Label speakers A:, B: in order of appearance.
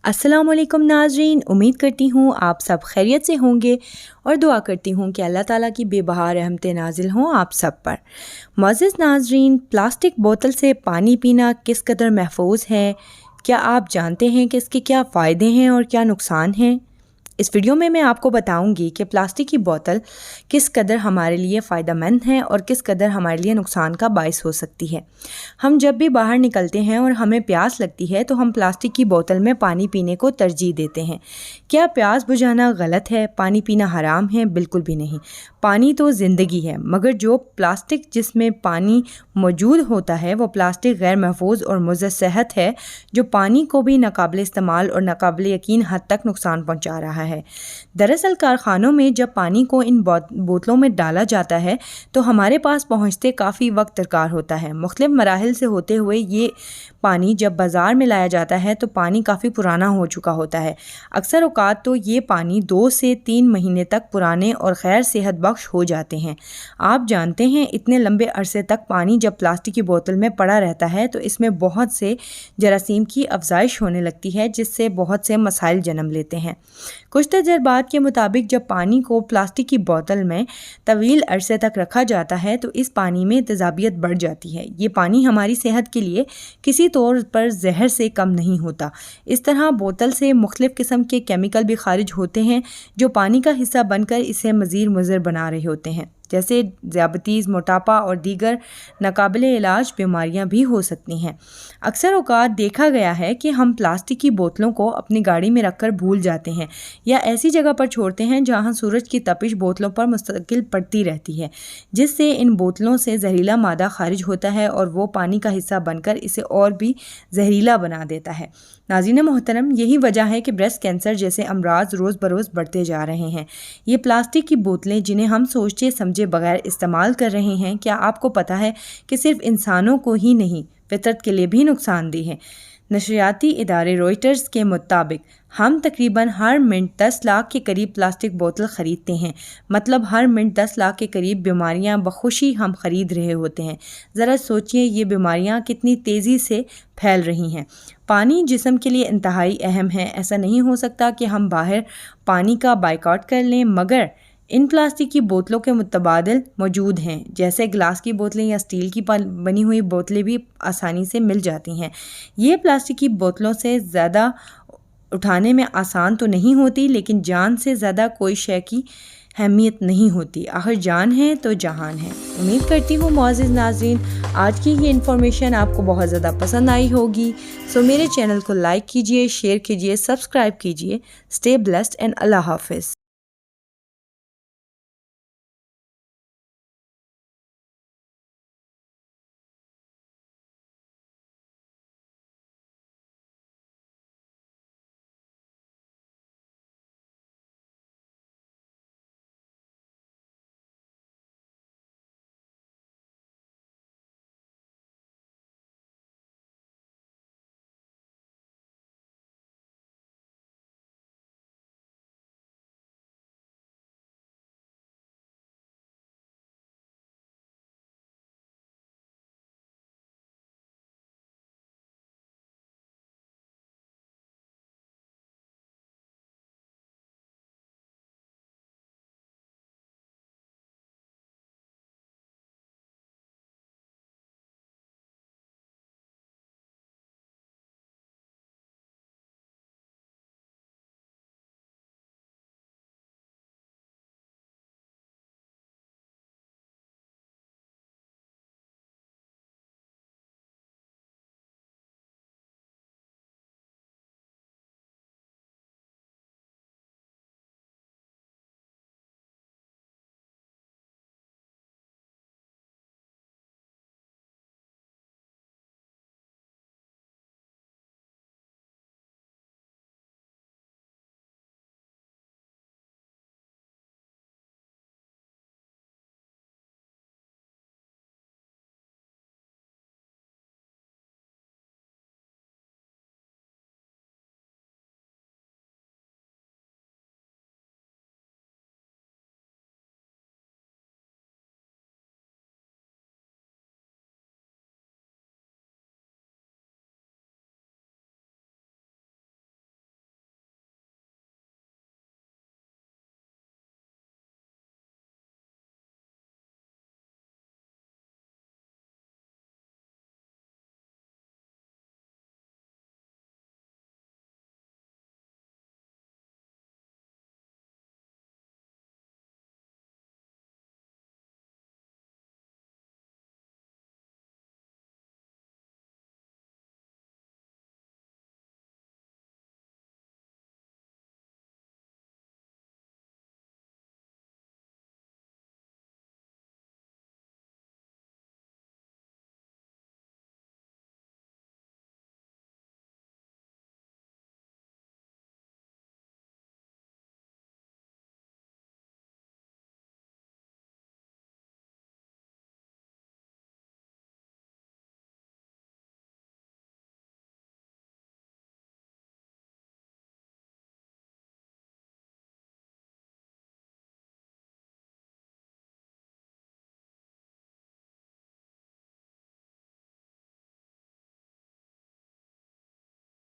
A: अस्सलाम वालेकुम नाज़रीन, उम्मीद करती हूँ आप सब खैरियत से होंगे और दुआ करती हूँ कि अल्लाह ताला की बेबहा रहमतें नाजिल हों आप सब पर। मुअज़्ज़िज़ नाज़रीन, प्लास्टिक बोतल से पानी पीना किस कदर महफूज है? क्या आप जानते हैं कि इसके क्या फ़ायदे हैं और क्या नुकसान हैं? इस वीडियो में मैं आपको बताऊंगी कि प्लास्टिक की बोतल किस कदर हमारे लिए फ़ायदेमंद है और किस कदर हमारे लिए नुकसान का बाइस हो सकती है। हम जब भी बाहर निकलते हैं और हमें प्यास लगती है तो हम प्लास्टिक की बोतल में पानी पीने को तरजीह देते हैं। क्या प्यास बुझाना गलत है? पानी पीना हराम है? बिल्कुल भी नहीं। पानी तो ज़िंदगी है, मगर जो प्लास्टिक जिसमें पानी मौजूद होता है वो प्लास्टिक गैर महफूज और मुज़र सेहत है, जो पानी को भी नाकाबिल इस्तेमाल और नाकाबिल यकीन हद तक नुकसान पहुँचा रहा है। दरअसल कारखानों में जब पानी को इन बोतलों में डाला जाता है तो हमारे पास पहुँचते काफ़ी वक्त दरकार होता है। मुख्तलिफ मराहिल से होते हुए ये पानी जब बाज़ार में लाया जाता है तो पानी काफ़ी पुराना हो चुका होता है। अक्सर औक़ात तो ये पानी 2 से 3 महीने तक पुराने और गैर सेहत बख्श हो जाते हैं। आप जानते हैं इतने लंबे अरसे तक पानी जब प्लास्टिक की बोतल में पड़ा रहता है तो इसमें बहुत से जरासीम की अफजाइश होने लगती है, जिससे बहुत से मसाइल जन्म लेते हैं। कुछ तजर्बात के मुताबिक जब पानी को प्लास्टिक की बोतल में तवील अरसे तक रखा जाता है तो इस पानी में तेज़ाबियत बढ़ जाती है। ये पानी हमारी सेहत के लिए किसी तौर पर जहर से कम नहीं होता। इस तरह बोतल से मुख्तलिफ़ किस्म के केमिकल भी खारिज होते हैं जो पानी का हिस्सा बनकर इसे मज़ीद मुज़र बना रहे होते हैं, जैसे ज़ियाबतीस, मोटापा और दीगर नाकाबिल इलाज बीमारियां भी हो सकती हैं। अक्सर औक़ात देखा गया है कि हम प्लास्टिक की बोतलों को अपनी गाड़ी में रखकर भूल जाते हैं या ऐसी जगह पर छोड़ते हैं जहां सूरज की तपिश बोतलों पर मुस्तकिल पड़ती रहती है, जिससे इन बोतलों से जहरीला मादा खारिज होता है और वो पानी का हिस्सा बनकर इसे और भी जहरीला बना देता है। नाज़रीन मोहतरम, यही वजह है कि ब्रेस्ट कैंसर जैसे अमराज रोज़ बरोज़ बढ़ते जा रहे हैं। ये प्लास्टिक की बोतलें जिन्हें हम सोचे समझे बगैर इस्तेमाल कर रहे हैं, क्या आपको पता है कि सिर्फ इंसानों को ही नहीं फितरत के लिए भी नुकसानदेह है। नशरियाती इदारे रॉयटर्स के मुताबिक हम तकरीबन हर मिनट 10 लाख के करीब प्लास्टिक बोतल ख़रीदते हैं। मतलब हर मिनट 10 लाख के करीब बीमारियां बखुशी हम ख़रीद रहे होते हैं। ज़रा सोचिए ये बीमारियां कितनी तेज़ी से फैल रही हैं। पानी जिस्म के लिए इंतहाई अहम है। ऐसा नहीं हो सकता कि हम बाहर पानी का बायकॉट कर लें, मगर इन प्लास्टिक की बोतलों के मुतबादिल मौजूद हैं, जैसे गिलास की बोतलें या स्टील की बनी हुई बोतलें भी आसानी से मिल जाती हैं। ये प्लास्टिक की बोतलों से ज़्यादा उठाने में आसान तो नहीं होती, लेकिन जान से ज़्यादा कोई शय की अहमियत नहीं होती। आखिर जान है तो जहान है। उम्मीद करती हूँ मुअज़्ज़िज़ नाज़रीन, आज की ये इन्फॉर्मेशन आपको बहुत ज़्यादा पसंद आई होगी। सो मेरे चैनल को लाइक कीजिए, शेयर कीजिए, सब्सक्राइब कीजिए। स्टे ब्लेस्ड एंड अल्लाह हाफ़िज़।